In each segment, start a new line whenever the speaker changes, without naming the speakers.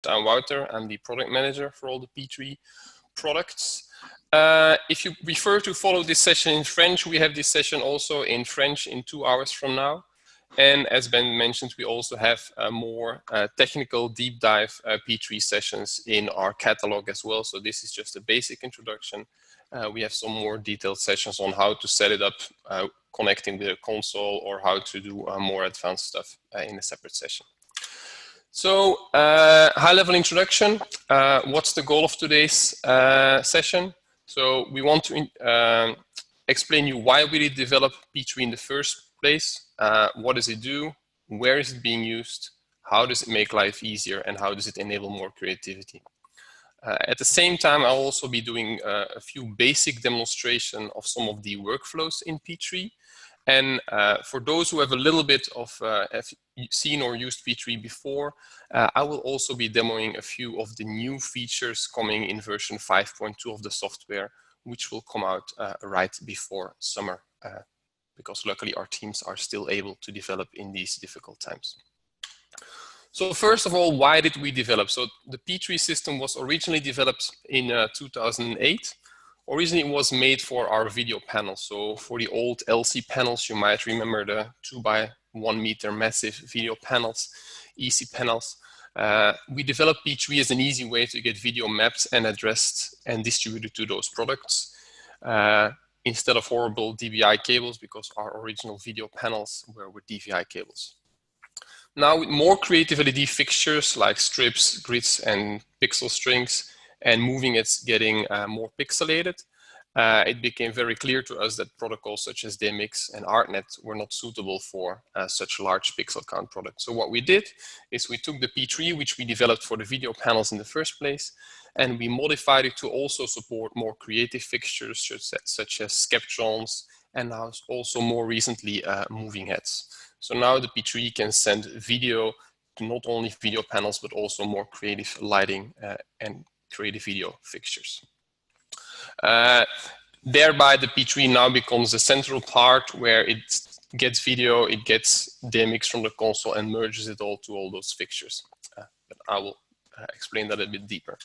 I'm Wouter. I'm the product manager for all the P3 products. If you prefer to follow this session in French, we have this session also in French in 2 hours from now. And as Ben mentioned, we also have more technical deep dive P3 sessions in our catalog as well. So this is just a basic introduction. We have some more detailed sessions on how to set it up, connecting with a console, or how to do more advanced stuff in a separate session. So high-level introduction. What's the goal of today's session? So we want to explain you why we did develop P3 in the first place. What does it do? Where is it being used? How does it make life easier? And how does it enable more creativity? At the same time, I'll also be doing a few basic demonstration of some of the workflows in P3. And for those who have a little bit of have seen or used P3 before, I will also be demoing a few of the new features coming in version 5.2 of the software, which will come out right before summer, because luckily our teams are still able to develop in these difficult times. So first of all, why did we develop? So the P3 system was originally developed in 2008. Originally, it was made for our video panels. So for the old LC panels, you might remember the 2 by 1 meter massive video panels, easy panels. We developed P3 as an easy way to get video mapped and addressed and distributed to those products instead of horrible DVI cables, because our original video panels were with DVI cables. Now with more creative LED fixtures like strips, grids, and pixel strings, and moving it's getting more pixelated, it became very clear to us that protocols such as DMX and ArtNet were not suitable for such large pixel count products. So what we did is we took the P3, which we developed for the video panels in the first place, and we modified it to also support more creative fixtures such as skeptrons, and now also more recently moving heads. So now the P3 can send video to not only video panels, but also more creative lighting and creative video fixtures. Thereby, the P3 now becomes the central part where it gets video, it gets DMX from the console and merges it all to all those fixtures. But I will explain that a bit deeper.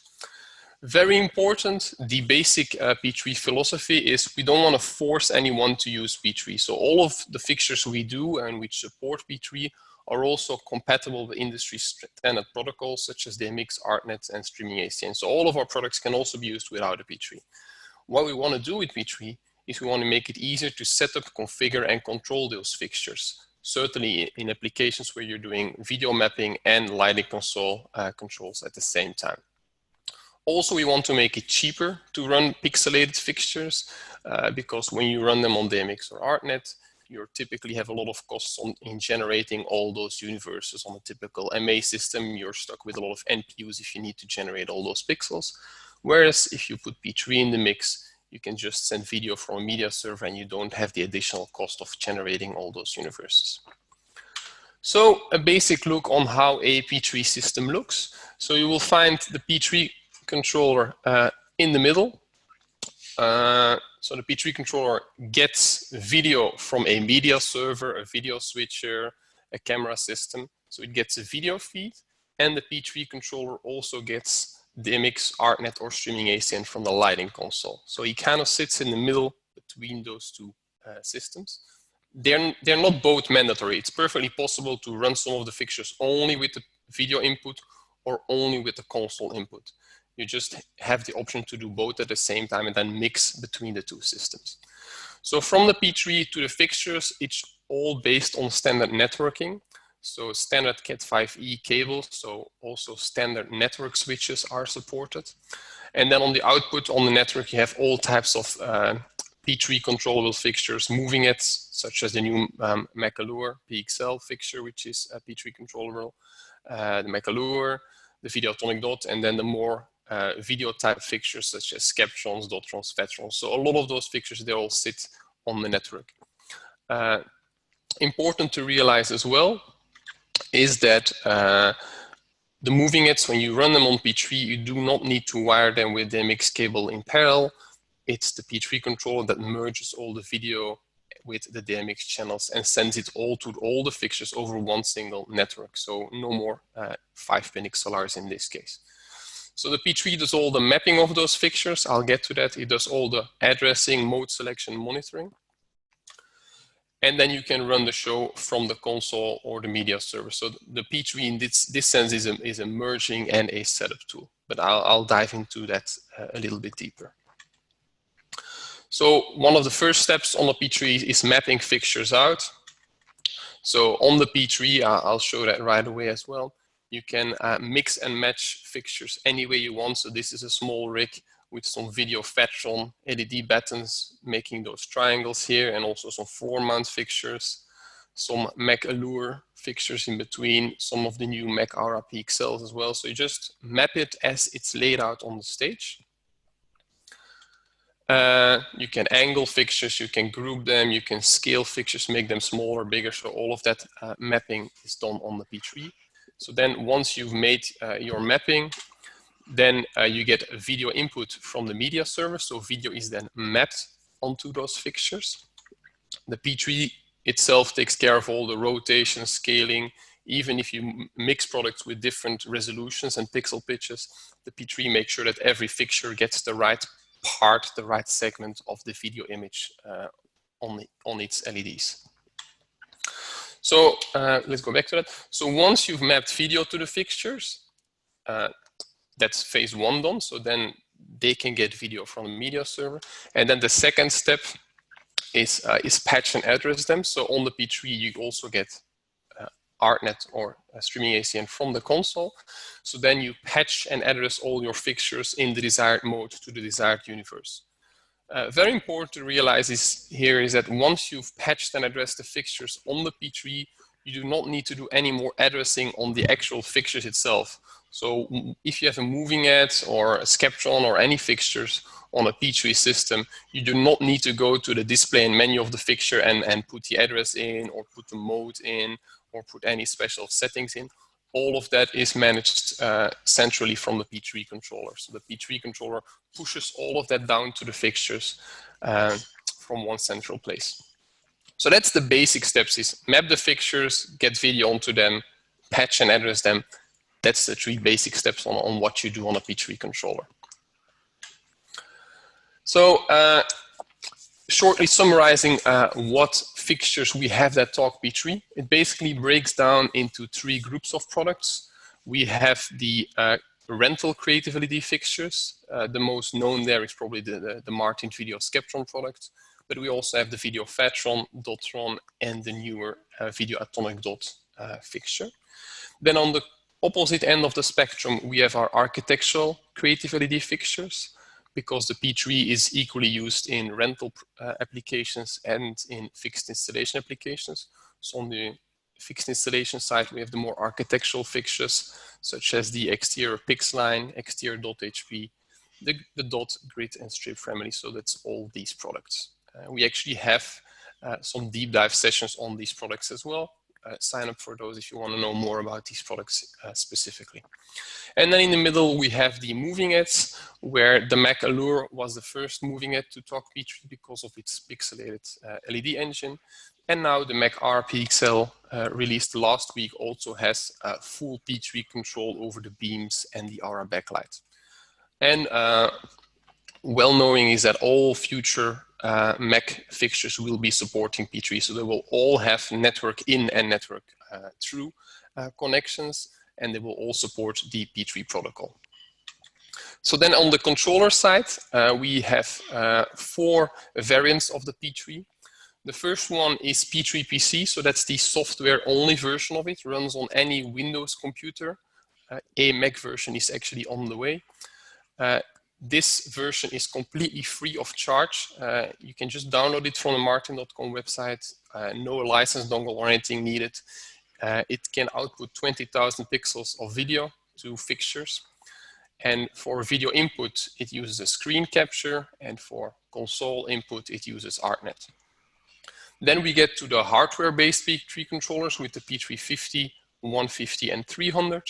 Very important, the basic P3 philosophy is we don't want to force anyone to use P3. So all of the fixtures we do and which support P3 are also compatible with industry standard protocols such as DMX, ArtNet, and streaming ACN. So all of our products can also be used without a P3. What we want to do with P3 is we want to make it easier to set up, configure, and control those fixtures. Certainly in applications where you're doing video mapping and lighting console controls at the same time. Also, we want to make it cheaper to run pixelated fixtures because when you run them on DMX or ArtNet, you typically have a lot of costs in generating all those universes. On a typical MA system, you're stuck with a lot of NPUs if you need to generate all those pixels. Whereas if you put P3 in the mix, you can just send video from a media server and you don't have the additional cost of generating all those universes. So a basic look on how a P3 system looks. So you will find the P3 controller in the middle. So the P3 controller gets video from a media server, a video switcher, a camera system. So it gets a video feed, and the P3 controller also gets DMX, ArtNet, or streaming ACN from the lighting console. So he kind of sits in the middle between those two systems. They're not both mandatory. It's perfectly possible to run some of the fixtures only with the video input or only with the console input. You just have the option to do both at the same time and then mix between the two systems. So from the P3 to the fixtures, it's all based on standard networking. So standard Cat5e cables, so also standard network switches are supported. And then on the output on the network, you have all types of P3 controllable fixtures, moving heads, such as the new Macallure PXL fixture, which is a P3 controllable, the Macallure, the Videotonic Dot, and then the more video type fixtures such as Skeptrons, Dotrons, Vetrons. So a lot of those fixtures, they all sit on the network. Important to realize as well is that the moving heads, when you run them on P3, you do not need to wire them with the MX cable in parallel. It's the P3 controller that merges all the video with the DMX channels and sends it all to all the fixtures over one single network. So no more 5-pin XLRs in this case. So the P3 does all the mapping of those fixtures. I'll get to that. It does all the addressing, mode selection, monitoring. And then you can run the show from the console or the media server. So the P3 in this sense is a merging and a setup tool. But I'll dive into that a little bit deeper. So one of the first steps on the P3 is mapping fixtures out. So on the P3, I'll show that right away as well. You can mix and match fixtures any way you want. So this is a small rig with some video Fatron LED buttons making those triangles here, and also some floor mount fixtures, some Mac Allure fixtures in between, some of the new Mac RRP XLs as well. So you just map it as it's laid out on the stage. You can angle fixtures, you can group them, you can scale fixtures, make them smaller, bigger. So all of that mapping is done on the P3. So then once you've made your mapping, then you get a video input from the media server. So video is then mapped onto those fixtures. The P3 itself takes care of all the rotation, scaling. Even if you mix products with different resolutions and pixel pitches, the P3 makes sure that every fixture gets the right part, the right segment of the video image on its LEDs. So let's go back to that. So once you've mapped video to the fixtures, that's phase one done. So then they can get video from the media server. And then the second step is patch and address them. So on the P3, you also get ArtNet or streaming ACN from the console. So then you patch and address all your fixtures in the desired mode to the desired universe. Very important to realize is that once you've patched and addressed the fixtures on the P3, you do not need to do any more addressing on the actual fixtures itself. So if you have a moving edge or a Skeptron or any fixtures on a P3 system, you do not need to go to the display and menu of the fixture and put the address in, or put the mode in, or put any special settings in. All of that is managed centrally from the P3 controller. So the P3 controller pushes all of that down to the fixtures from one central place. So that's the basic steps: is map the fixtures, get video onto them, patch and address them. That's the 3 basic steps on what you do on a P3 controller. So shortly summarizing what fixtures we have that talk P3, it basically breaks down into 3 groups of products. We have the rental creative LED fixtures. The most known there is probably the Martin Video Skeptron product, but we also have the Video Fatron, Dotron, and the newer Video Atomic Dot fixture. Then on the opposite end of the spectrum, we have our architectural creative LED fixtures, because the P3 is equally used in rental applications and in fixed installation applications. So on the fixed installation side, we have the more architectural fixtures, such as the exterior Pixline, exterior Dot HP, the Dot, Grid, and Strip family. So that's all these products. We actually have some deep dive sessions on these products as well. Sign up for those if you want to know more about these products specifically. And then in the middle, we have the moving heads, where the Mac Allure was the first moving head to talk P3 because of its pixelated LED engine. And now the Mac RRP XL released last week also has full P3 control over the beams and the Aura backlight. And well knowing is that all future Mac fixtures will be supporting P3, so they will all have network in and network through connections, and they will all support the P3 protocol. So then on the controller side, we have 4 variants of the P3. The first one is P3 PC, so that's the software-only version of it, runs on any Windows computer. A Mac version is actually on the way. This version is completely free of charge. You can just download it from the martin.com website. No license dongle or anything needed. It can output 20,000 pixels of video to fixtures. And for video input, it uses a screen capture. And for console input, it uses ArtNet. Then we get to the hardware-based P3 controllers with the P350, 150, and 300.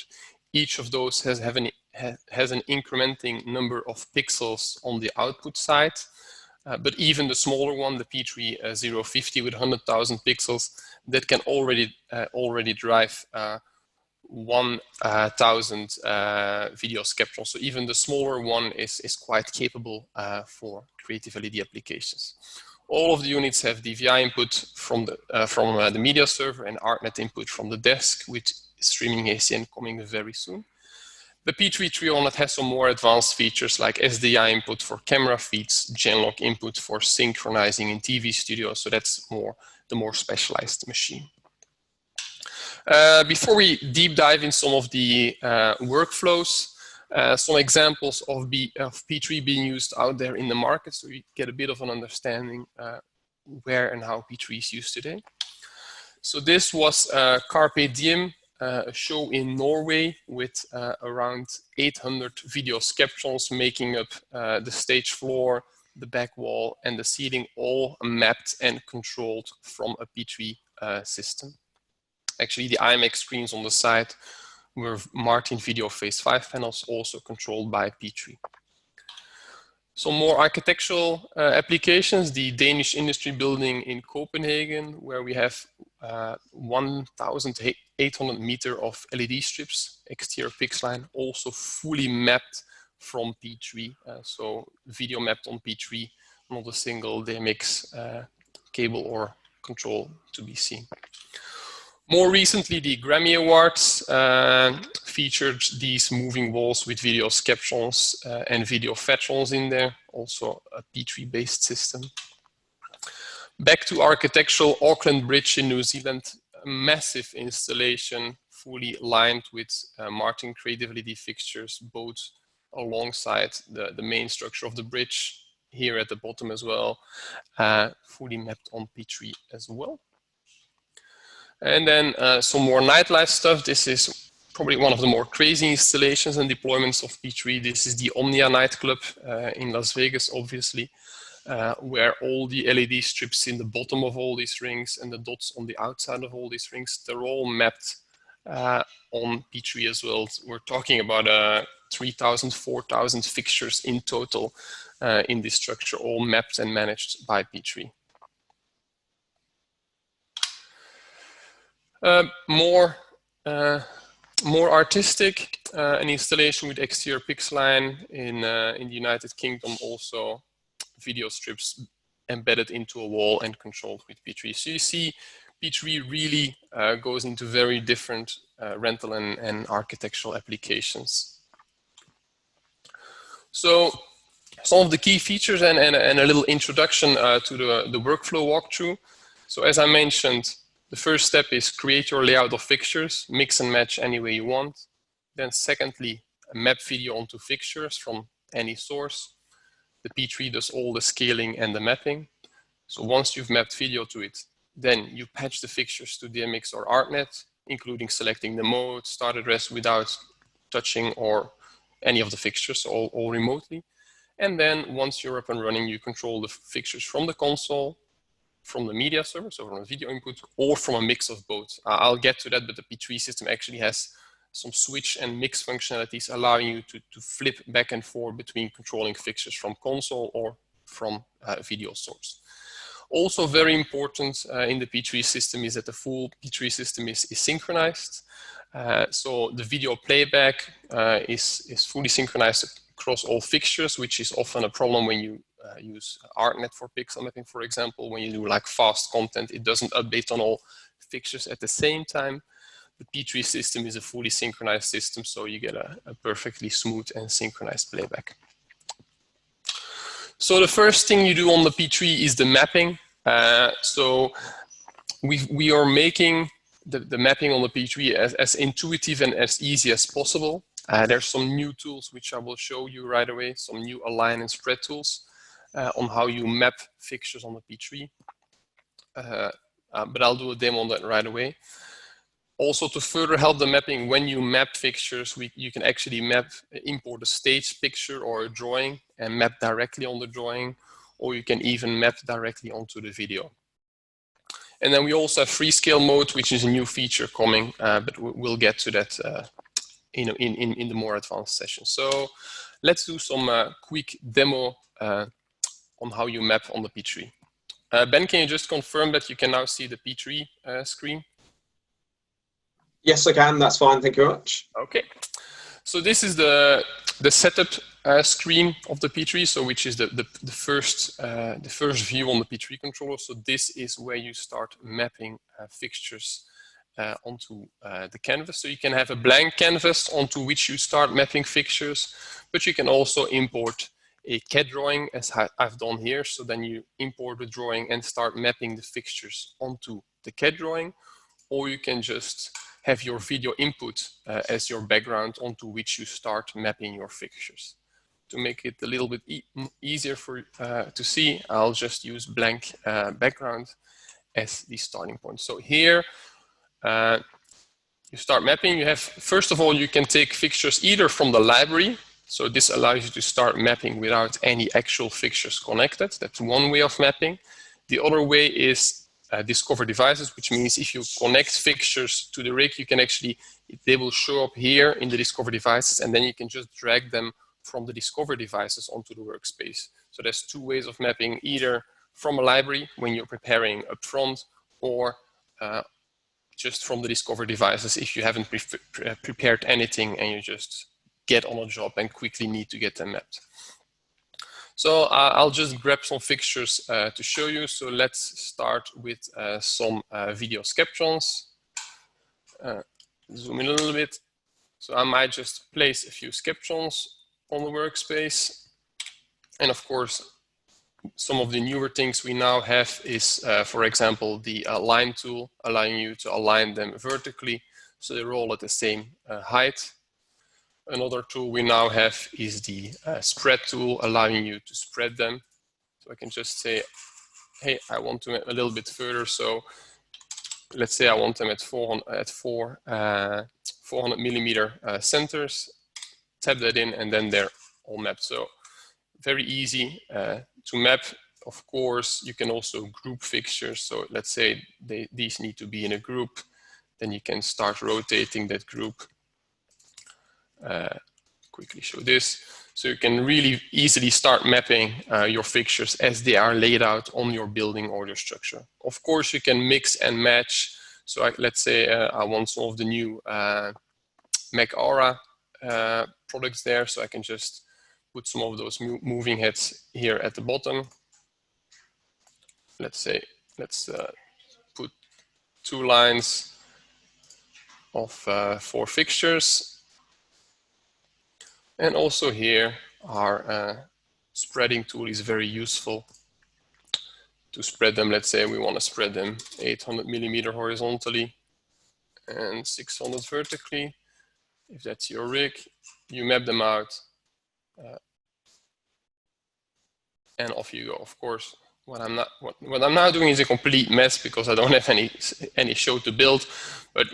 Each of those has an incrementing number of pixels on the output side. But even the smaller one, the P3 050 with 100,000 pixels, that can already drive 1,000 video skeptrons. So even the smaller one is quite capable for creative LED applications. All of the units have DVI input from the media server and ArtNet input from the desk, with streaming ACN coming very soon. The P3 has some more advanced features like SDI input for camera feeds, Genlock input for synchronizing in TV studios. So that's the more specialized machine. Before we deep dive in some of the workflows, some examples of P3 being used out there in the market, so you get a bit of an understanding where and how P3 is used today. So this was Carpe Diem, a show in Norway with around 800 video skeptrons making up the stage floor, the back wall, and the ceiling, all mapped and controlled from a P3 system. Actually, the IMX screens on the side were Martin Video Phase 5 panels, also controlled by P3. Some more architectural applications, the Danish industry building in Copenhagen, where we have 1,800 meters of LED strips, exterior pixel line, also fully mapped from P3. So video mapped on P3, not a single DMX cable or control to be seen. More recently, the Grammy Awards featured these moving walls with video skeptrons and video phatrons in there, also a P3-based system. Back to architectural, Auckland Bridge in New Zealand, a massive installation, fully lined with Martin Creative LED fixtures, both alongside the main structure of the bridge, here at the bottom as well, fully mapped on P3 as well. And then some more nightlife stuff. This is probably one of the more crazy installations and deployments of P3. This is the Omnia nightclub in Las Vegas, obviously, where all the LED strips in the bottom of all these rings and the dots on the outside of all these rings, they're all mapped on P3 as well. We're talking about 3,000, 4,000 fixtures in total in this structure, all mapped and managed by P3. More artistic, an installation with exterior pixel line in the United Kingdom, also video strips embedded into a wall and controlled with P3. So you see P3 really goes into very different rental and architectural applications. So some of the key features and a little introduction to the workflow walkthrough. So as I mentioned, the first step is create your layout of fixtures, mix and match any way you want. Then secondly, map video onto fixtures from any source. The P3 does all the scaling and the mapping. So once you've mapped video to it, then you patch the fixtures to DMX or ArtNet, including selecting the mode, start address without touching or any of the fixtures, all remotely. And then once you're up and running, you control the fixtures from the console, from the media server, so from a video input, or from a mix of both. I'll get to that, but the P3 system actually has some switch and mix functionalities allowing you to flip back and forth between controlling fixtures from console or from video source. Also very important in the P3 system is that the full P3 system is synchronized. So the video playback is fully synchronized across all fixtures, which is often a problem when you use ArtNet for pixel mapping, for example. When you do like fast content, it doesn't update on all fixtures at the same time. The P3 system is a fully synchronized system, so you get a perfectly smooth and synchronized playback. So the first thing you do on the P3 is the mapping. So we are making the mapping on the P3 as intuitive and as easy as possible. There's some new tools which I will show you right away, some new align and spread tools on how you map fixtures on the P3. But I'll do a demo on that right away. Also, to further help the mapping, when you map fixtures, you can actually import a stage picture or a drawing and map directly on the drawing, or you can even map directly onto the video. And then we also have Freescale mode, which is a new feature coming, but we'll get to that in the more advanced session. So let's do some quick demo on how you map on the P3. Ben, can you just confirm that you can now see the P3 screen?
Yes, I can. That's fine. Thank you very much.
Okay. So this is the setup screen of the P3, so which is the first view on the P3 controller. So this is where you start mapping fixtures onto the canvas. So you can have a blank canvas onto which you start mapping fixtures, but you can also import a CAD drawing, as I've done here. So then you import the drawing and start mapping the fixtures onto the CAD drawing, or you can just have your video input as your background onto which you start mapping your fixtures. To make it a little bit easier for to see, I'll just use blank background as the starting point. So here you start mapping. You have, first of all, you can take fixtures either from the library. So this allows you to start mapping without any actual fixtures connected. That's one way of mapping. The other way is discover devices, which means if you connect fixtures to the rig, you can actually, they will show up here in the discover devices, and then you can just drag them from the discover devices onto the workspace. So there's two ways of mapping, either from a library when you're preparing up front, or just from the discover devices if you haven't prepared anything and you just get on a job and quickly need to get them mapped. So I'll just grab some fixtures to show you. So let's start with some video skeptrons. Zoom in a little bit. So I might just place a few skeptrons on the workspace. And of course, some of the newer things we now have is, for example, the align tool, allowing you to align them vertically so they're all at the same height. Another tool we now have is the spread tool, allowing you to spread them. So I can just say, hey, I want them a little bit further. So let's say I want them at 400 millimeter centers. Tap that in, and then they're all mapped. So very easy to map. Of course, you can also group fixtures. So let's say these need to be in a group. Then you can start rotating that group. Quickly show this. So you can really easily start mapping your fixtures as they are laid out on your building or your structure. Of course, you can mix and match. So let's say I want some of the new Mac Aura products there. So I can just put some of those moving heads here at the bottom. Let's say, let's put 2 lines of 4 fixtures. And also here, our spreading tool is very useful to spread them. Let's say we want to spread them 800 millimeter horizontally and 600 vertically. If that's your rig, you map them out and off you go. Of course, what I'm now doing is a complete mess because I don't have any show to build, but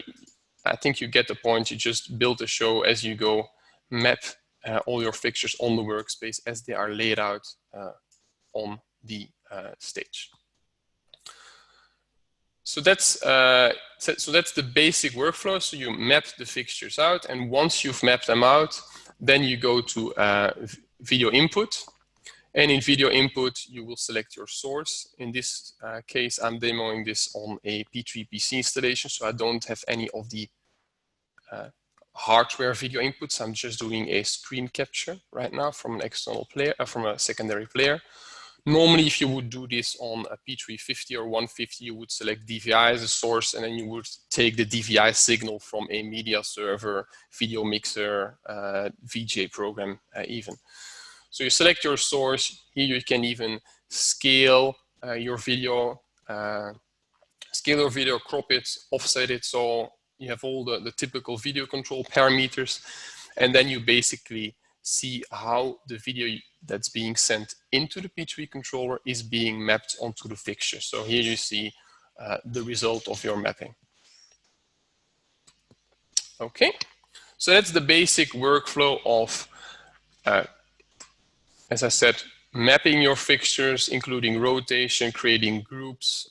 I think you get the point. You just build a show as you go, map all your fixtures on the workspace as they are laid out on the stage. So that's the basic workflow. So you map the fixtures out, and once you've mapped them out, then you go to video input. And in video input, you will select your source. In this case, I'm demoing this on a P3 PC installation, so I don't have any of the hardware video inputs. I'm just doing a screen capture right now from an external player, from a secondary player. Normally, if you would do this on a P350 or 150, you would select DVI as a source, and then you would take the DVI signal from a media server, video mixer, VJ program even. So you select your source. Here you can even scale your video, crop it, offset it, so you have all the typical video control parameters, and then you basically see how the video that's being sent into the P3 controller is being mapped onto the fixture. So here you see the result of your mapping. Okay, so that's the basic workflow of, as I said, mapping your fixtures, including rotation, creating groups.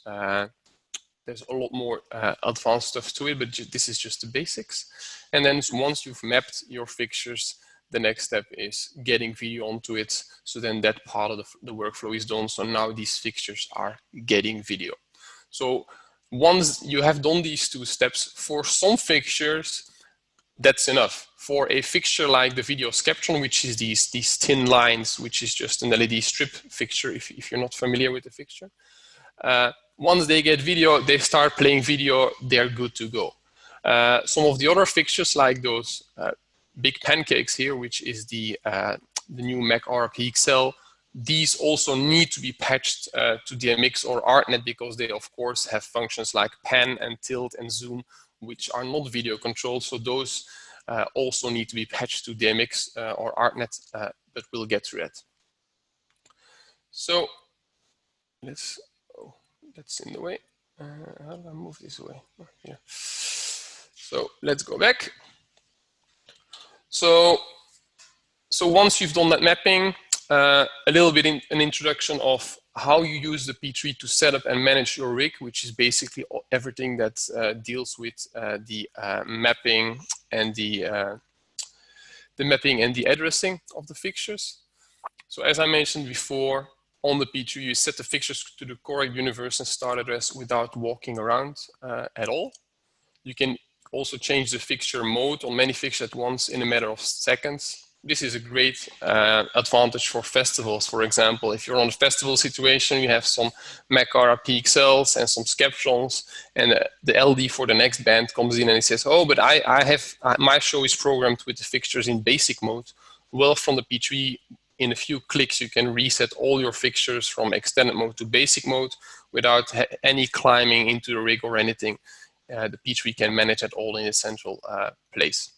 There's a lot more advanced stuff to it, but this is just the basics. And then once you've mapped your fixtures, the next step is getting video onto it. So then that part of the workflow is done. So now these fixtures are getting video. So once you have done these two steps, for some fixtures, that's enough. For a fixture like the video Skeptron, which is these thin lines, which is just an LED strip fixture, if you're not familiar with the fixture, once they get video, they start playing video, they're good to go. Some of the other fixtures, like those big pancakes here, which is the new Mac RP XL, these also need to be patched to DMX or ArtNet, because they, of course, have functions like pan and tilt and zoom, which are not video controlled. So those also need to be patched to DMX or ArtNet, but we'll get to that. So that's in the way. How do I move this away? Oh, yeah. So let's go back. So once you've done that mapping, a little bit an introduction of how you use the P3 to set up and manage your rig, which is basically everything that deals with the mapping and the mapping and the addressing of the fixtures. So as I mentioned before, on the P3 you set the fixtures to the correct universe and start address without walking around at all. You can also change the fixture mode on many fixtures at once in a matter of seconds. This is a great advantage for festivals. For example, if you're on a festival situation, you have some Mac RP XLs and some Skeptrons, and the LD for the next band comes in and he says, oh, but my show is programmed with the fixtures in basic mode. Well, from the P3, in a few clicks, you can reset all your fixtures from extended mode to basic mode without any climbing into the rig or anything. The P3 can manage it all in a central place.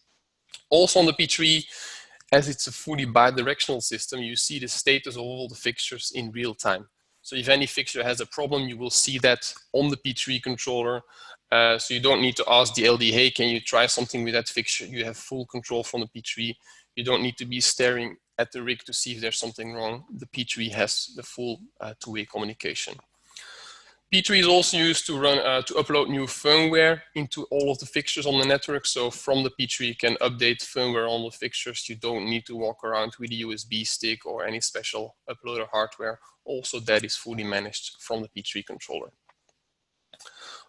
Also on the P3, as it's a fully bi-directional system, you see the status of all the fixtures in real time. So if any fixture has a problem, you will see that on the P3 controller. So you don't need to ask the LD, hey, can you try something with that fixture? You have full control from the P3. You don't need to be staring at the rig to see if there's something wrong. The P3 has the full two-way communication. P3 is also used to run to upload new firmware into all of the fixtures on the network. So from the P3 you can update firmware on the fixtures. You don't need to walk around with a USB stick or any special uploader hardware. Also, that is fully managed from the P3 controller.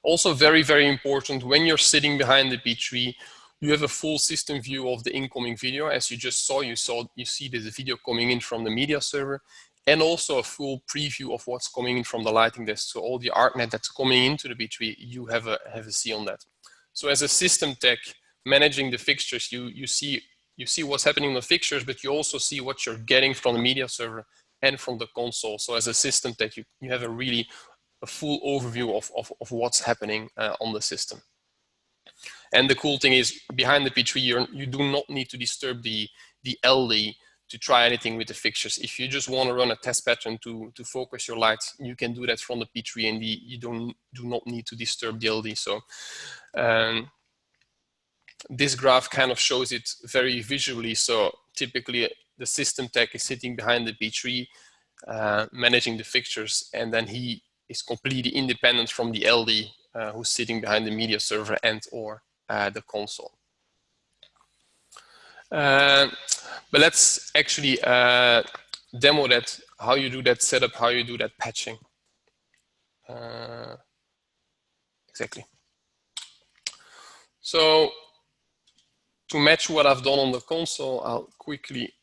Also very, very important, when you're sitting behind the P3, you have a full system view of the incoming video. As you just saw, you see the video coming in from the media server, and also a full preview of what's coming in from the lighting desk. So all the ArtNet that's coming into the P3, you have a see on that. So as a system tech, managing the fixtures, you see what's happening on the fixtures, but you also see what you're getting from the media server and from the console. So as a system tech, you have a full overview of what's happening on the system. And the cool thing is, behind the P3, you do not need to disturb the LD to try anything with the fixtures. If you just want to run a test pattern to focus your lights, you can do that from the P3, and you do not need to disturb the LD. So this graph kind of shows it very visually. So typically the system tech is sitting behind the P3, managing the fixtures, and then he is completely independent from the LD who's sitting behind the media server and or the console. But let's actually demo that, how you do that setup, how you do that patching. Exactly. So to match what I've done on the console, I'll quickly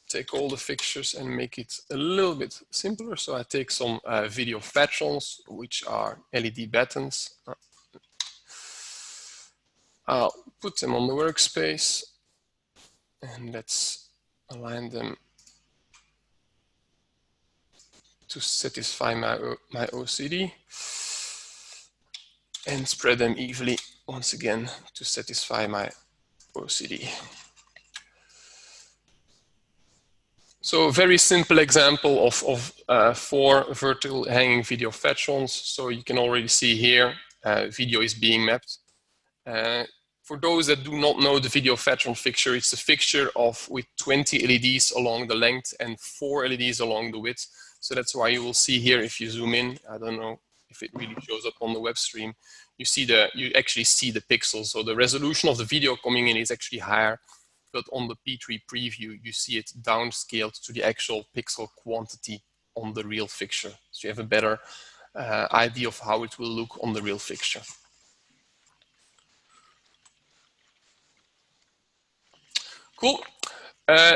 take all the fixtures and make it a little bit simpler. So I take some video patrons, which are LED buttons. I'll put them on the workspace, and let's align them to satisfy my OCD, and spread them evenly once again to satisfy my OCD. So a very simple example of 4 vertical hanging video patrons. So you can already see here, video is being mapped. For those that do not know the video patron fixture, it's a fixture with 20 LEDs along the length and 4 LEDs along the width. So that's why you will see here, if you zoom in, I don't know if it really shows up on the web stream, you actually see the pixels. So the resolution of the video coming in is actually higher but on the P3 preview, you see it downscaled to the actual pixel quantity on the real fixture. So you have a better idea of how it will look on the real fixture. Cool.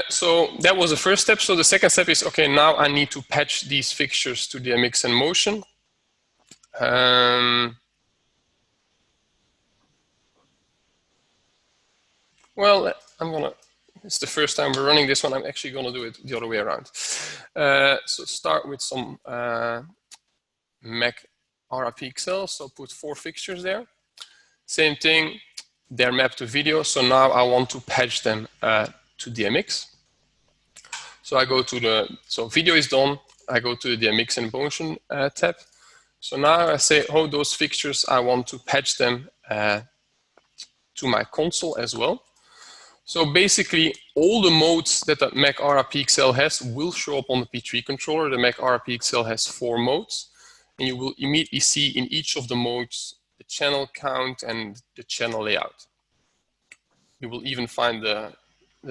So that was the first step. So the second step is, okay, now I need to patch these fixtures to DMX and motion. Well, it's the first time we're running this one. I'm actually gonna do it the other way around. So start with some Mac RA pixels. So put 4 fixtures there. Same thing, they're mapped to video. So now I want to patch them to DMX. So I go to so video is done. I go to the DMX and motion tab. So now I say, oh, those fixtures, I want to patch them to my console as well. So basically, all the modes that the Mac RA pixel has will show up on the P3 controller. The Mac RA pixel has 4 modes, and you will immediately see in each of the modes the channel count and the channel layout. You will even find the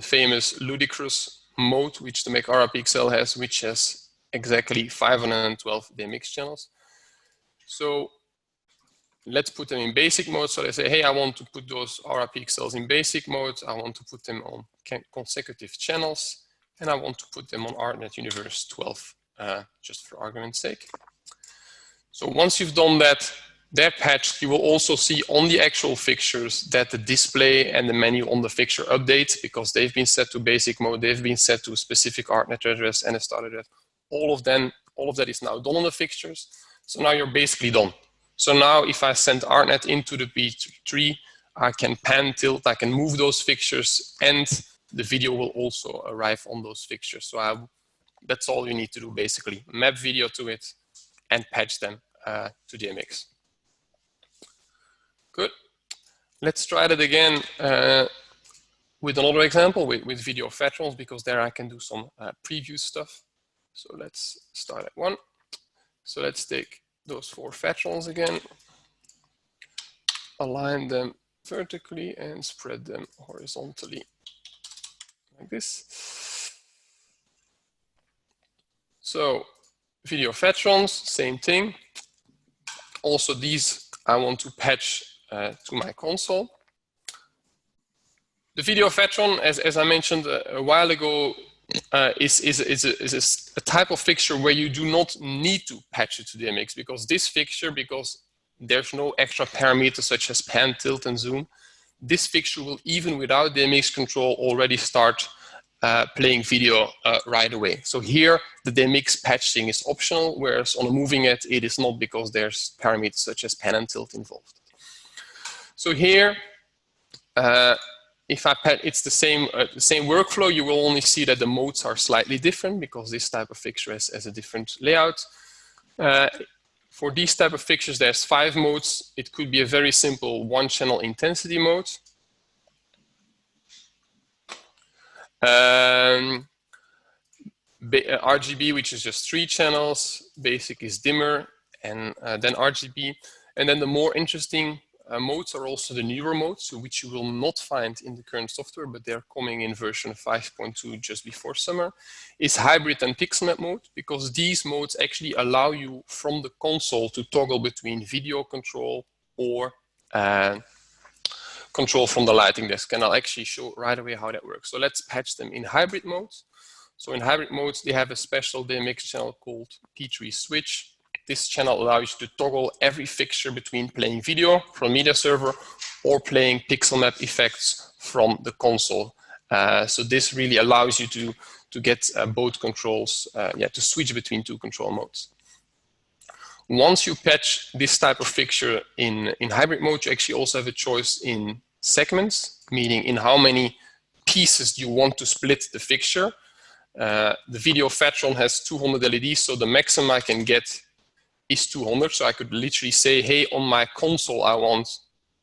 famous ludicrous mode, which the Mac RA pixel has, which has exactly 512 DMX channels. So let's put them in basic mode. So they say, hey, I want to put those RA pixels in basic mode. I want to put them on consecutive channels, and I want to put them on ArtNet Universe 12, just for argument's sake. So once you've done that, they're patched. You will also see on the actual fixtures that the display and the menu on the fixture updates because they've been set to basic mode. They've been set to a specific ArtNet address and a start address. All of that is now done on the fixtures. So now you're basically done. So now if I send ArtNet into the P3, I can pan, tilt, I can move those fixtures, and the video will also arrive on those fixtures. So that's all you need to do basically. Map video to it and patch them to DMX. Good. Let's try that again with another example with video veterans, because there I can do some preview stuff. So let's start at 1. So let's take those 4 veterans again, align them vertically and spread them horizontally like this. So video veterans, same thing. Also these I want to patch to my console. The video veteran, as I mentioned a while ago, is a type of fixture where you do not need to patch it to DMX, because this fixture, because there's no extra parameters such as pan, tilt, and zoom, this fixture will, even without DMX control, already start playing video right away. So here, the DMX patching is optional, whereas on a moving it is not, because there's parameters such as pan and tilt involved. So here, it's the same workflow. You will only see that the modes are slightly different because this type of fixture has a different layout. For these type of fixtures, there's 5 modes. It could be a very simple 1-channel intensity mode. RGB, which is just 3 channels. Basic is dimmer, and then RGB. And then the more interesting modes are also the newer modes, which you will not find in the current software, but they're coming in version 5.2 just before summer, is hybrid and pixel map mode, because these modes actually allow you from the console to toggle between video control or control from the lighting desk. And I'll actually show right away how that works. So let's patch them in hybrid modes. So in hybrid modes, they have a special DMX channel called P3 switch. This channel allows you to toggle every fixture between playing video from media server or playing pixel map effects from the console. So this really allows you to get both controls, to switch between 2 control modes. Once you patch this type of fixture in hybrid mode, you actually also have a choice in segments, meaning in how many pieces you want to split the fixture. The video veteran has 200 LEDs, so the maximum I can get is 200. So I could literally say, hey, on my console, I want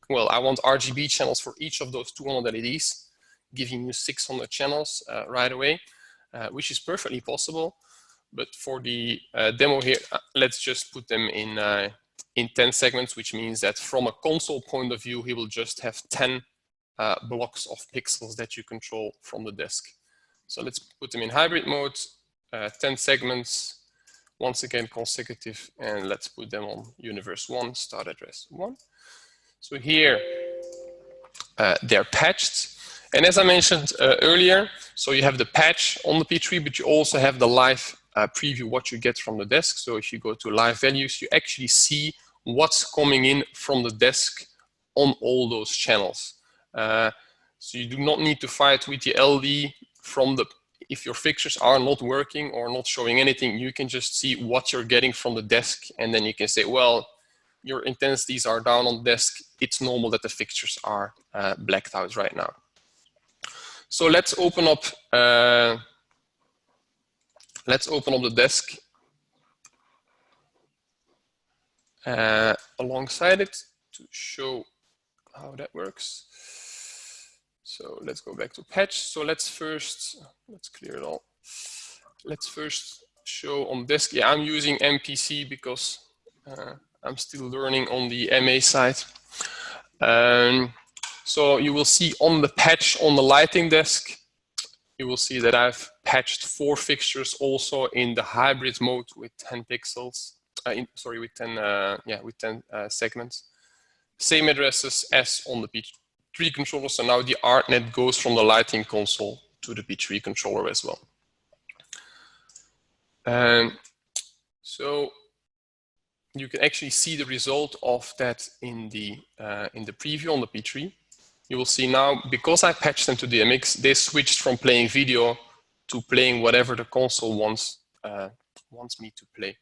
RGB channels for each of those 200 LEDs, giving you 600 channels right away, which is perfectly possible. But for the demo here, let's just put them in 10 segments, which means that from a console point of view, he will just have 10 blocks of pixels that you control from the disk. So let's put them in hybrid mode, 10 segments, once again consecutive, and let's put them on universe 1, start address 1. So here they're patched. And as I mentioned earlier, so you have the patch on the P3, but you also have the live preview, what you get from the desk. So if you go to live values, you actually see what's coming in from the desk on all those channels. So you do not need to fight with the LD from the, if your fixtures are not working or not showing anything, you can just see what you're getting from the desk. And then you can say, well, your intensities are down on the desk. It's normal that the fixtures are blacked out right now. So let's open up the desk alongside it to show how that works. So let's go back to patch. So let's clear it all. Let's first show on desk. Yeah, I'm using MPC because I'm still learning on the MA side. So you will see on the patch on the lighting desk, you will see that I've patched 4 fixtures also in the hybrid mode with 10 pixels. With 10 segments. Same addresses as on the P3 controller. So now the ArtNet goes from the lighting console to the P3 controller as well. So you can actually see the result of that in the preview on the P3. You will see now, because I patched them to DMX, they switched from playing video to playing whatever the console wants me to play.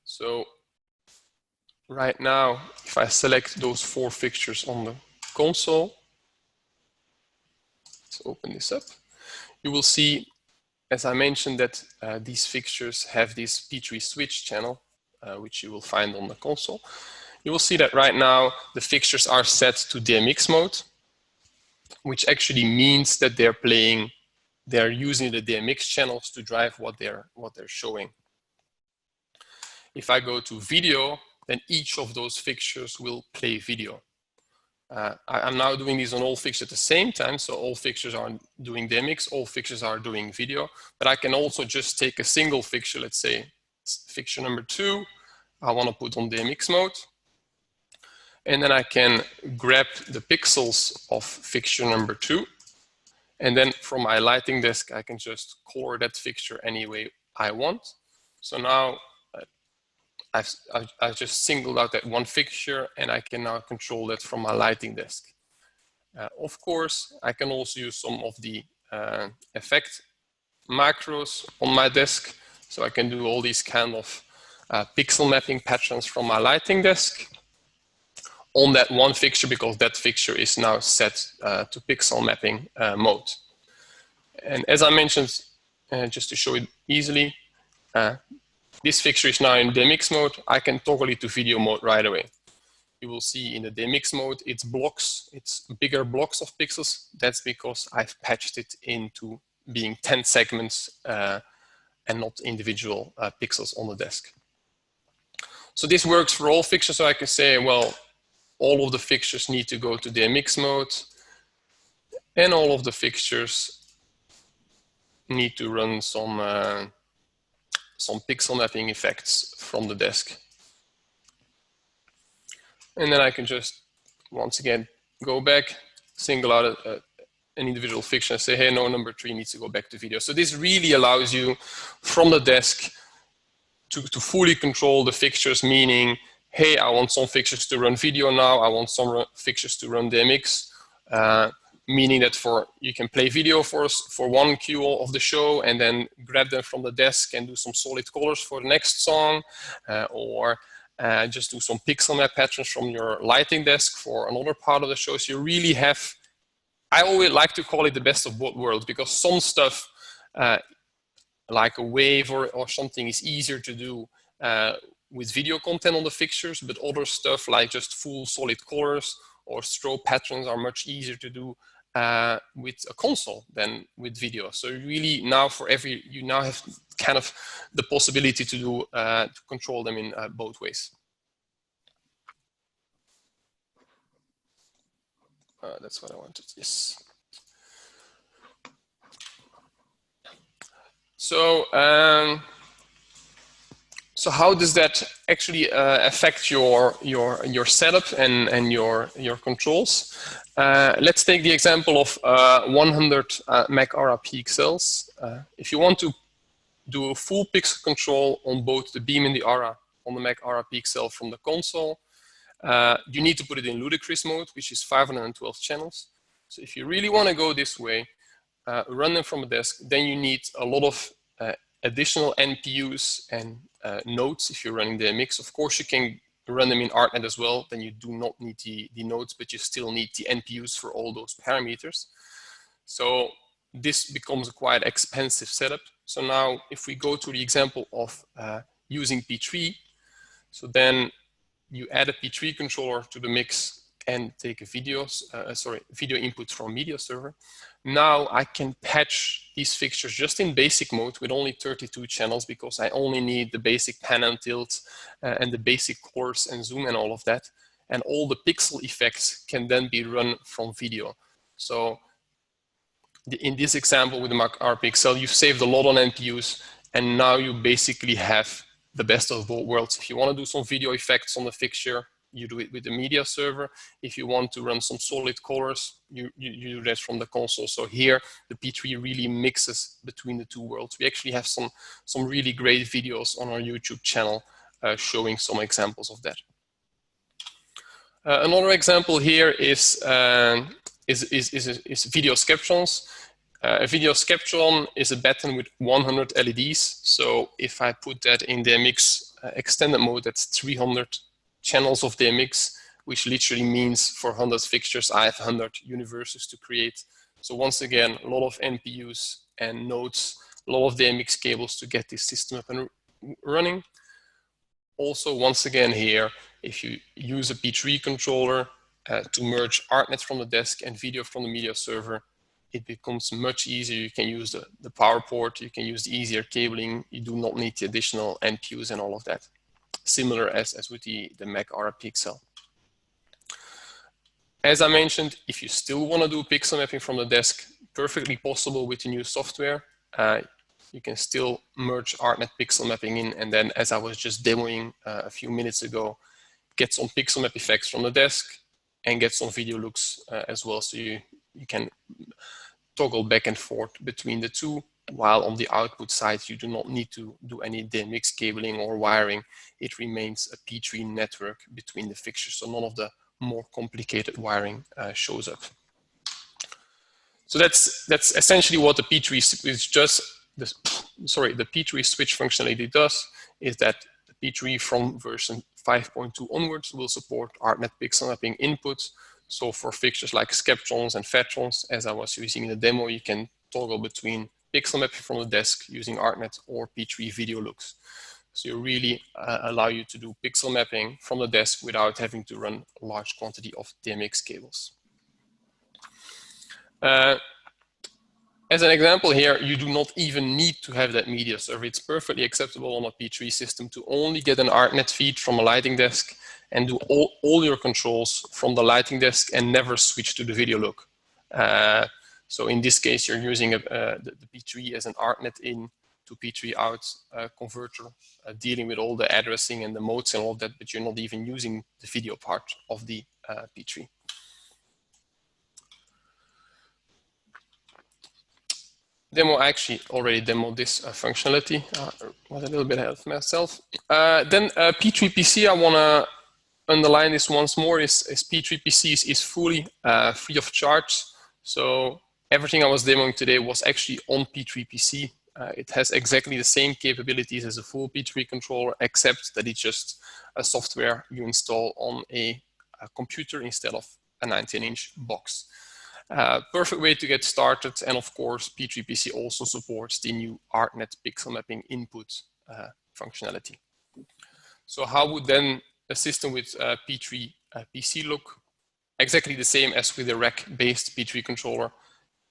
So right now, if I select those 4 fixtures on the console, let's open this up, you will see, as I mentioned, that these fixtures have this P3 switch channel, which you will find on the console. You will see that right now the fixtures are set to DMX mode, which actually means that they're using the DMX channels to drive what they're showing. If I go to video, then each of those fixtures will play video. I'm now doing these on all fixtures at the same time, so all fixtures are doing DMX, all fixtures are doing video, but I can also just take a single fixture, let's say fixture number 2, I want to put on DMX mode. And then I can grab the pixels of fixture number 2. And then from my lighting desk, I can just color that fixture any way I want. So now I've just singled out that one fixture, and I can now control that from my lighting desk. Of course, I can also use some of the effect macros on my desk. So I can do all these kind of pixel mapping patterns from my lighting desk on that one fixture, because that fixture is now set to pixel mapping mode. And as I mentioned, just to show it easily, this fixture is now in DMX mode. I can toggle it to video mode right away. You will see in the DMX mode, it's blocks, it's bigger blocks of pixels. That's because I've patched it into being 10 segments and not individual pixels on the desk. So this works for all fixtures. So I can say, well, all of the fixtures need to go to DMX mode, and all of the fixtures need to run some pixel mapping effects from the desk. And then I can just, once again, go back, single out an individual fixture and say, hey, no, number 3 needs to go back to video. So this really allows you from the desk to fully control the fixtures, meaning, hey, I want some fixtures to run video now, I want some fixtures to run DMX, meaning that you can play video for one cue of the show and then grab them from the desk and do some solid colors for the next song, or just do some pixel map patterns from your lighting desk for another part of the show. So you really have, I always like to call it the best of both worlds, because some stuff like a wave or something is easier to do with video content on the fixtures, but other stuff like just full solid colors or strobe patterns are much easier to do with a console than with video. So really now you now have kind of the possibility to do to control them in both ways. That's what I wanted, yes. So, so how does that actually affect your setup and your controls? Let's take the example of 100 Mac Aura pixels. If you want to do a full pixel control on both the beam and the Aura on the Mac Aura pixel from the console, you need to put it in ludicrous mode, which is 512 channels. So if you really want to go this way, run them from a desk, then you need a lot of additional NPUs and nodes if you're running the MX. Of course, you can run them in ArtNet as well. Then you do not need the nodes, but you still need the NPUs for all those parameters. So this becomes a quite expensive setup. So now if we go to the example of using P3, so then you add a P3 controller to the mix and take a video input from media server. Now I can patch these fixtures just in basic mode with only 32 channels because I only need the basic pan and tilt and the basic coarse and zoom and all of that. And all the pixel effects can then be run from video. So in this example with the Mac Aura pixel, you've saved a lot on NPUs, and now you basically have the best of both worlds. If you want to do some video effects on the fixture, you do it with the media server. If you want to run some solid colors, you do that from the console. So here, the P3 really mixes between the two worlds. We actually have some really great videos on our YouTube channel showing some examples of that. Another example here is video skeptrons. A video skeptron is a button with 100 LEDs. So if I put that in the MX extended mode, that's 300 channels of the MX, which literally means for 100 fixtures, I have 100 universes to create. So once again, a lot of NPUs and nodes, a lot of the MX cables to get this system up and running. Also, once again here, if you use a P3 controller to merge ArtNet from the desk and video from the media server, it becomes much easier. You can use the power port, you can use the easier cabling, you do not need the additional NPUs and all of that. Similar as with the Mac Aura pixel. As I mentioned, if you still want to do pixel mapping from the desk, perfectly possible with the new software. You can still merge ArtNet pixel mapping in, and then as I was just demoing a few minutes ago, get some pixel map effects from the desk and get some video looks as well. So you can toggle back and forth between the two, while on the output side, you do not need to do any DMX cabling or wiring. It remains a P3 network between the fixtures, so none of the more complicated wiring shows up. So that's essentially what the P3 switch does. The P3 switch functionality does is that the P3 from version 5.2 onwards will support ArtNet pixel mapping input. So for fixtures like skeptrons and phatrons, as I was using in the demo, you can toggle between pixel mapping from the desk using ArtNet or P3 video looks. So you really allow you to do pixel mapping from the desk without having to run a large quantity of DMX cables. As an example here, you do not even need to have that media server. It's perfectly acceptable on a P3 system to only get an ArtNet feed from a lighting desk and do all your controls from the lighting desk and never switch to the video look. So in this case, you're using the P3 as an ArtNet in to P3 out converter, dealing with all the addressing and the modes and all that, but you're not even using the video part of the P3. I actually already demoed this functionality. Was a little bit ahead of myself. Then P3PC, I want to underline this once more, is P3PC is fully free of charge. So everything I was demoing today was actually on P3PC. It has exactly the same capabilities as a full P3 controller, except that it's just a software you install on a computer instead of a 19-inch box. Perfect way to get started, and of course P3PC also supports the new ArtNet pixel mapping input functionality. So how would then a system with P3 PC look? Exactly the same as with a rack-based P3 controller.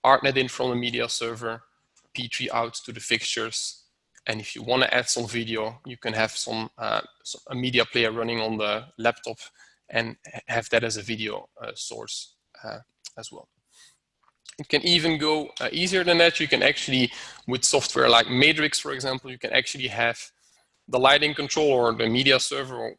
ArtNet in from the media server, P3 out to the fixtures, and if you want to add some video, you can have a media player running on the laptop and have that as a video source as well. It can even go easier than that. You can actually, with software like Matrix, for example, you can actually have the lighting controller or the media server or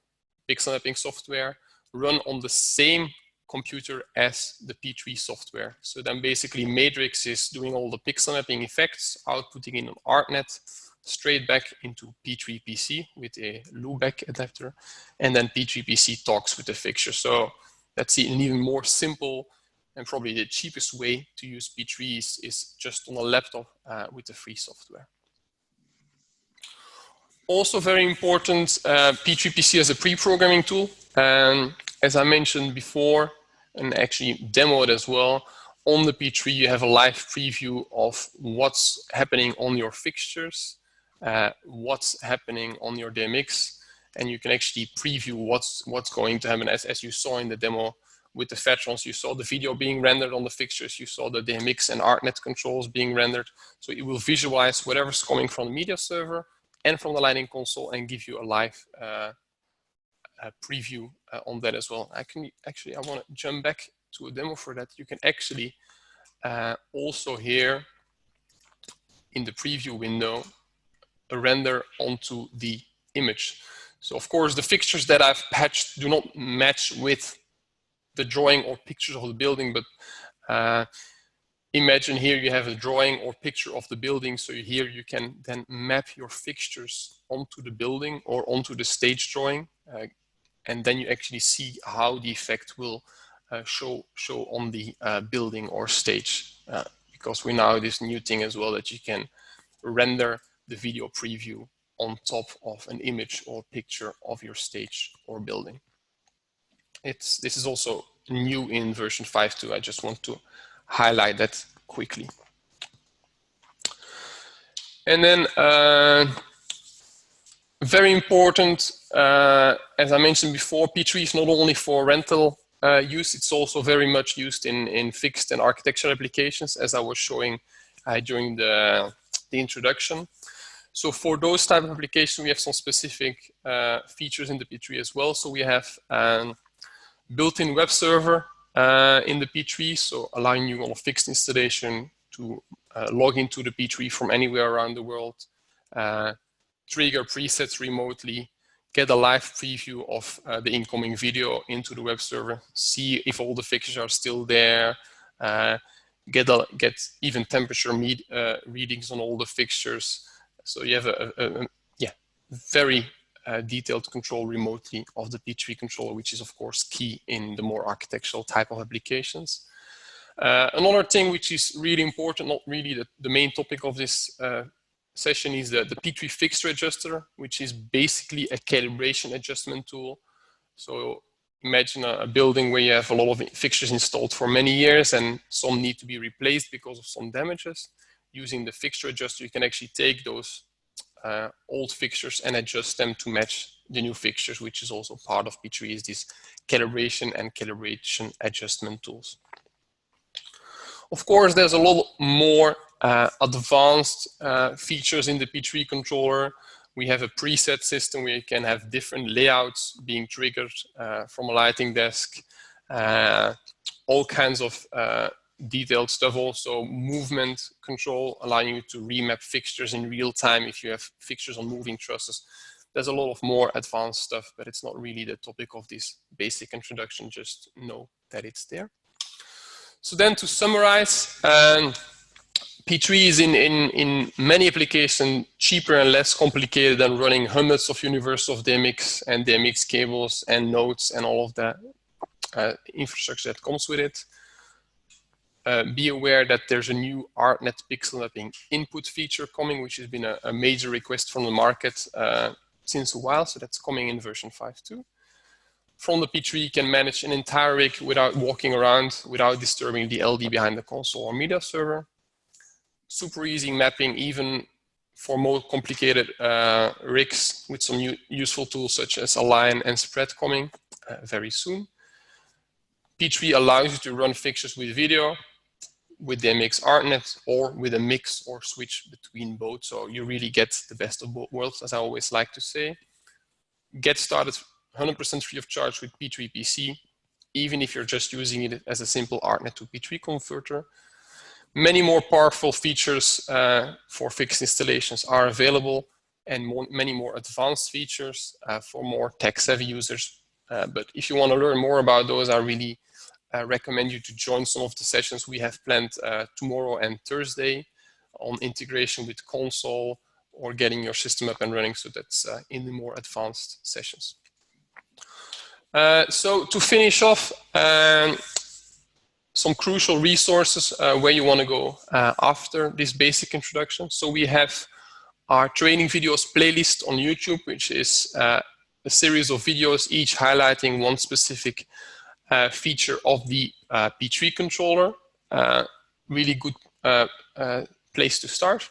pixel mapping software run on the same computer as the P3 software. So then basically Matrix is doing all the pixel mapping effects, outputting in an ArtNet, straight back into P3 PC with a loopback adapter, and then P3 PC talks with the fixture. So that's an even more simple and probably the cheapest way to use P3 is just on a laptop with the free software. Also very important, P3 PC as a pre-programming tool. As I mentioned before, and actually demoed as well, on the P3 you have a live preview of what's happening on your fixtures, what's happening on your DMX, and you can actually preview what's going to happen. As you saw in the demo with the Vetrons, you saw the video being rendered on the fixtures, you saw the DMX and ArtNet controls being rendered. So it will visualize whatever's coming from the media server and from the lighting console and give you a live preview on that as well. I want to jump back to a demo for that. You can actually also here in the preview window render onto the image. So of course the fixtures that I've patched do not match with the drawing or pictures of the building, but imagine here you have a drawing or picture of the building. So here you can then map your fixtures onto the building or onto the stage drawing. And then you actually see how the effect will show on the building or stage. Because we now have this new thing as well that you can render the video preview on top of an image or picture of your stage or building. This is also new in version 5.2. I just want to highlight that quickly. And then very important, as I mentioned before, P3 is not only for rental use, it's also very much used in fixed and architectural applications, as I was showing during the introduction. So for those type of applications, we have some specific features in the P3 as well. So we have built-in web server in the P3, so allowing you on a fixed installation to log into the P3 from anywhere around the world, trigger presets remotely, get a live preview of the incoming video into the web server, see if all the fixtures are still there, get even temperature readings on all the fixtures. So you have a very detailed control remotely of the P3 controller, which is of course key in the more architectural type of applications. Another thing which is really important, not really the main topic of this session, is the P3 fixture adjuster, which is basically a calibration adjustment tool. So imagine a building where you have a lot of fixtures installed for many years and some need to be replaced because of some damages. Using the fixture adjuster, you can actually take those old fixtures and adjust them to match the new fixtures, which is also part of P3, is this calibration and calibration adjustment tools. Of course, there's a lot more advanced features in the P3 controller. We have a preset system where you can have different layouts being triggered from a lighting desk, all kinds of detailed stuff, also movement control, allowing you to remap fixtures in real time if you have fixtures on moving trusses. There's a lot of more advanced stuff, but it's not really the topic of this basic introduction. Just know that it's there. So then to summarize, P3 is in many applications cheaper and less complicated than running hundreds of universal DMX and DMX cables and nodes and all of that infrastructure that comes with it. Be aware that there's a new ArtNet pixel mapping input feature coming, which has been a major request from the market since a while. So that's coming in version 5.2. From the P3, you can manage an entire rig without walking around, without disturbing the LD behind the console or media server. Super easy mapping, even for more complicated rigs, with some useful tools such as Align and Spread coming very soon. P3 allows you to run fixtures with video, with the DMX ArtNet, or with a mix or switch between both. So you really get the best of both worlds, as I always like to say. Get started 100% free of charge with P3 PC. even if you're just using it as a simple ArtNet to P3 converter. Many more powerful features for fixed installations are available, and many more advanced features for more tech-savvy users. But if you want to learn more about those, I really recommend you to join some of the sessions we have planned tomorrow and Thursday on integration with console or getting your system up and running. So that's in the more advanced sessions. So to finish off, some crucial resources where you want to go after this basic introduction. So we have our training videos playlist on YouTube, which is a series of videos, each highlighting one specific feature of the P3 controller. Really good place to start.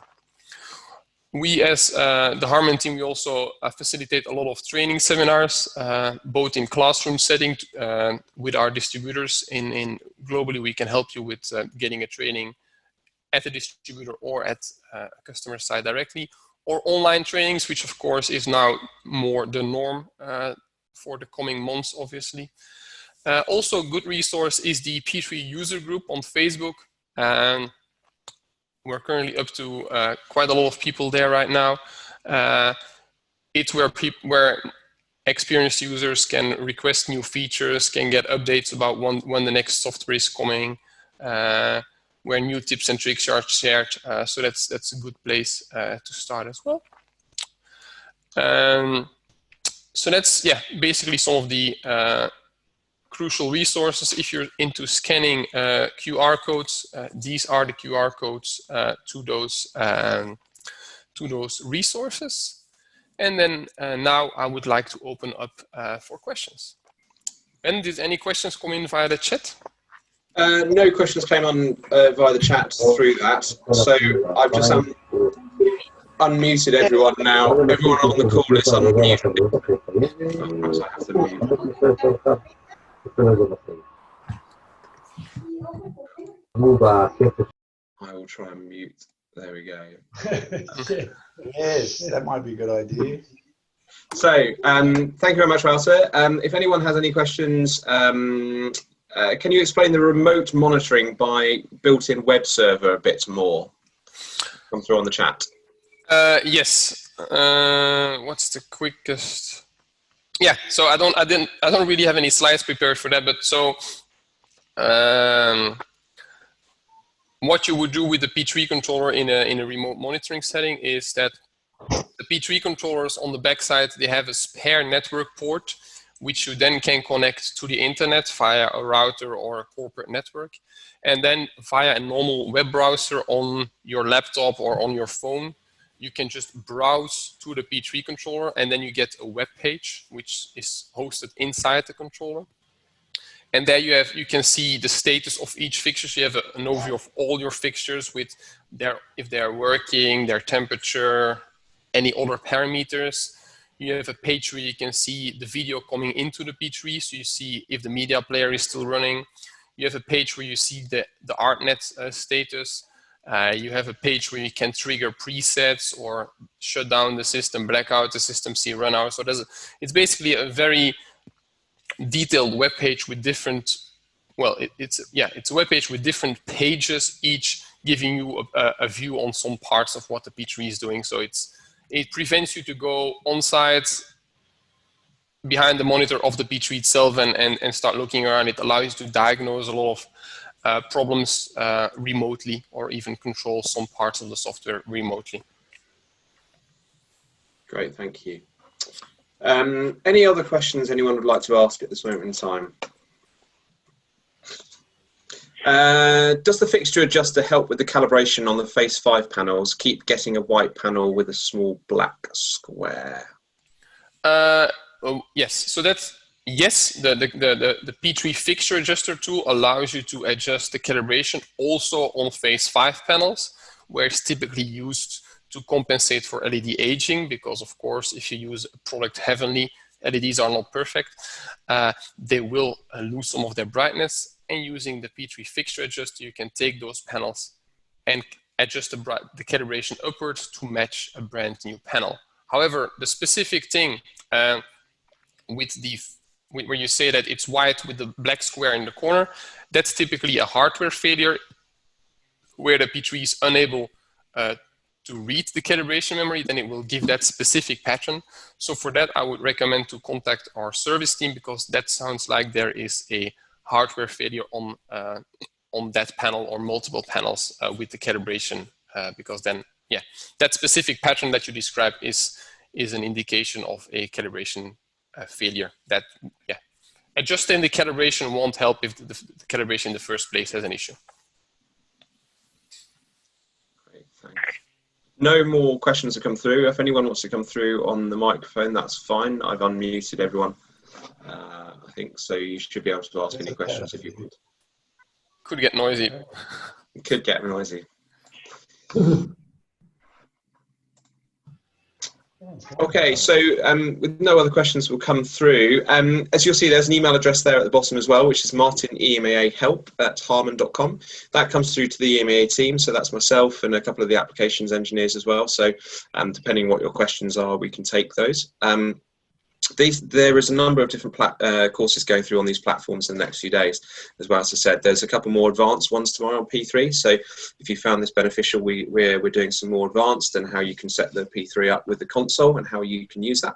We, as the Harman team, we also facilitate a lot of training seminars, both in classroom setting with our distributors. Globally, we can help you with getting a training at the distributor or at a customer side directly, or online trainings, which of course is now more the norm for the coming months, obviously. Also, a good resource is the P3 user group on Facebook. We're currently up to quite a lot of people there right now. It's where experienced users can request new features, can get updates about when the next software is coming, where new tips and tricks are shared. So that's a good place to start as well. So that's basically some of the crucial resources. If you're into scanning QR codes, these are the QR codes to those resources. And then now I would like to open up for questions. Ben, did any questions come in via the chat?
No questions came on via the chat through that. So I've just unmuted everyone now. Everyone on the call is unmuted. Perhaps I have to mute. I will try and mute. There we go.
Yes, that might be a good idea.
So, thank you very much, Wouter. If anyone has any questions, can you explain the remote monitoring by built-in web server a bit more? Come through on the chat.
Yes. What's the quickest? Yeah. So I don't really have any slides prepared for that, but so. What you would do with the P3 controller in a remote monitoring setting is that the P3 controllers on the backside, they have a spare network port, which you then can connect to the internet via a router or a corporate network. And then via a normal web browser on your laptop or on your phone, you can just browse to the P3 controller, and then you get a web page, which is hosted inside the controller. And there you can see the status of each fixture. So you have an overview of all your fixtures with if they're working, their temperature, any other parameters. You have a page where you can see the video coming into the P3. So you see if the media player is still running. You have a page where you see the ArtNet status. You have a page where you can trigger presets or shut down the system, black out the system, see run out. So it's basically a very detailed web page with different, well, it's a web page with different pages, each giving you a view on some parts of what the P3 is doing. So it prevents you to go on site behind the monitor of the P3 itself and start looking around. It allows you to diagnose a lot of problems remotely, or even control some parts of the software remotely.
Great, thank you. Any other questions anyone would like to ask at this moment in time? Does the fixture adjuster help with the calibration on the Phase 5 panels? Keep getting a white panel with a small black square.
Yes, so that's yes. The P3 fixture adjuster tool allows you to adjust the calibration also on Phase 5 panels, where it's typically used to compensate for LED aging, because of course, if you use a product heavily, LEDs are not perfect. They will lose some of their brightness, and using the P3 fixture adjuster, you can take those panels and adjust the calibration upwards to match a brand new panel. However, the specific thing with where you say that it's white with the black square in the corner, that's typically a hardware failure where the P3 is unable to read the calibration memory. Then it will give that specific pattern. So for that, I would recommend to contact our service team, because that sounds like there is a hardware failure on that panel or multiple panels with the calibration, because then, yeah, that specific pattern that you described is an indication of a calibration failure. That, yeah, adjusting the calibration won't help if the calibration in the first place has an issue.
Great, thanks. No more questions have come through. If anyone wants to come through on the microphone, that's fine. I've unmuted everyone, I think, so you should be able to ask any questions if you want.
Could get noisy.
It could get noisy. Okay, so with no other questions will come through. As you'll see, there's an email address there at the bottom as well, which is martineemaahelp@harman.com. That comes through to the EMEA team, so that's myself and a couple of the applications engineers as well. So depending what your questions are, we can take those. There is a number of different courses going through on these platforms in the next few days. As well, as I said, there's a couple more advanced ones tomorrow on P3. So if you found this beneficial, we're doing some more advanced and how you can set the P3 up with the console and how you can use that.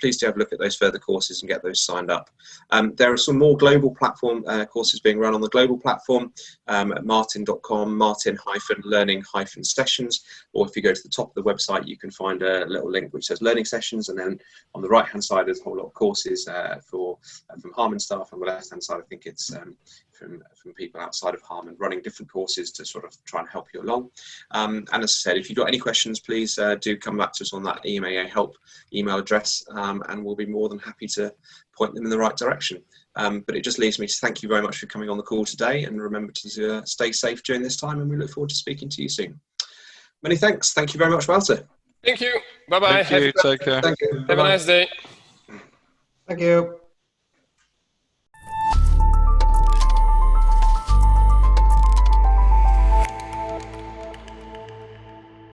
Please do have a look at those further courses and get those signed up. There are some more global platform courses being run on the global platform at martin.com, martin-learning-sessions, or if you go to the top of the website, you can find a little link which says learning sessions, and then on the right hand side there's a whole lot of courses from Harman staff. On the left hand side, I think it's from people outside of Harman running different courses to sort of try and help you along. And as I said, if you've got any questions, please do come back to us on that EMEA help email address, and we'll be more than happy to point them in the right direction. But it just leaves me to thank you very much for coming on the call today, and remember to stay safe during this time, and we look forward to speaking to you soon. Many thanks. Thank you very much, Wouter.
Thank you. Bye-bye.
Thank you. Take care.
Thank you.
Have a nice day.
Thank you.